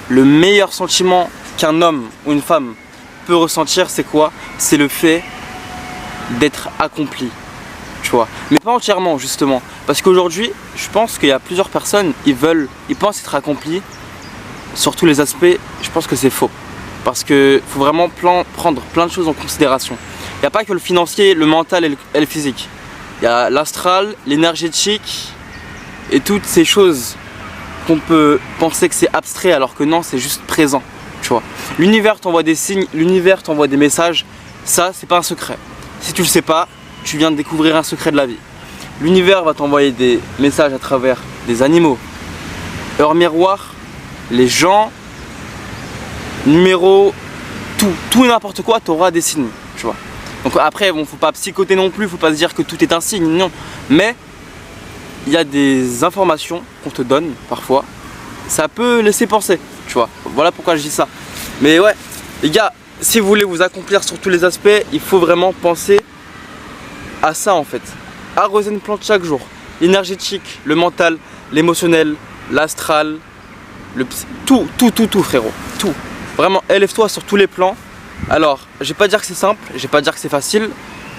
le meilleur sentiment qu'un homme ou une femme peut ressentir, c'est quoi? C'est le fait d'être accompli, tu vois. Mais pas entièrement, justement. Parce qu'aujourd'hui, je pense qu'il y a plusieurs personnes, ils pensent être accomplis sur tous les aspects. Je pense que c'est faux. Parce qu'il faut vraiment prendre plein de choses en considération. Il n'y a pas que le financier, le mental et le physique. Il y a l'astral, l'énergétique et toutes ces choses qu'on peut penser que c'est abstrait alors que non, c'est juste présent, tu vois. L'univers t'envoie des signes, l'univers t'envoie des messages, ça c'est pas un secret. Si tu le sais pas, tu viens de découvrir un secret de la vie. L'univers va t'envoyer des messages à travers des animaux, heures miroirs, les gens, numéros, tout et n'importe quoi, t'auras des signes, tu vois. Donc après, bon, faut pas psychoter non plus, faut pas se dire que tout est un signe, non. Mais il y a des informations qu'on te donne parfois, ça peut laisser penser, tu vois. Voilà pourquoi je dis ça. Mais ouais, les gars, si vous voulez vous accomplir sur tous les aspects, il faut vraiment penser à ça en fait. Arroser une plante chaque jour. L'énergétique, le mental, l'émotionnel, l'astral, tout frérot, tout. Vraiment, élève-toi sur tous les plans. Alors, je vais pas dire que c'est simple, je vais pas dire que c'est facile.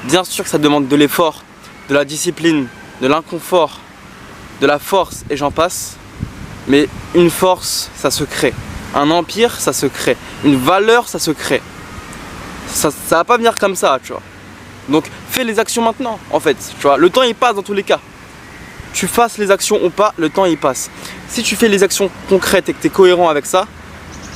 Bien sûr que ça demande de l'effort, de la discipline, de l'inconfort, de la force et j'en passe. Mais une force, ça se crée. Un empire, ça se crée. Une valeur, ça se crée. Ça va pas venir comme ça, tu vois. Donc, fais les actions maintenant, en fait. Tu vois, le temps il passe dans tous les cas. Tu fasses les actions ou pas, le temps il passe. Si tu fais les actions concrètes et que tu es cohérent avec ça,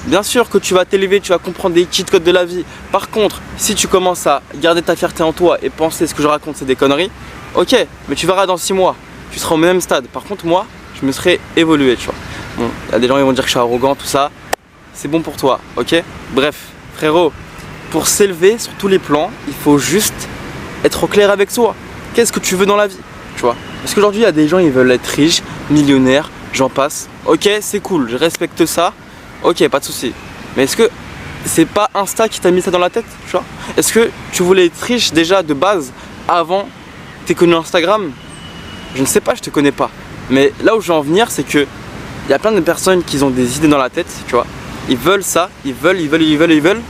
bien sûr que tu vas t'élever, tu vas comprendre des cheat codes de la vie. Par contre, si tu commences à garder ta fierté en toi et penser ce que je raconte c'est des conneries, ok, mais tu verras dans 6 mois, tu seras au même stade. Par contre, moi, je me serais évolué, tu vois. Bon, il y a des gens qui vont dire que je suis arrogant, tout ça. C'est bon pour toi, ok? Bref, frérot, pour s'élever sur tous les plans, il faut juste être au clair avec soi. Qu'est-ce que tu veux dans la vie, tu vois? Parce qu'aujourd'hui, il y a des gens, ils veulent être riches, millionnaires, j'en passe. Ok, c'est cool, je respecte ça. Ok, pas de souci. Mais est-ce que c'est pas Insta qui t'a mis ça dans la tête, tu vois? Est-ce que tu voulais être riche déjà de base avant t'es connu Instagram? Je ne sais pas, je te connais pas. Mais là où je veux en venir, c'est que il y a plein de personnes qui ont des idées dans la tête, tu vois. Ils veulent ça, ils veulent.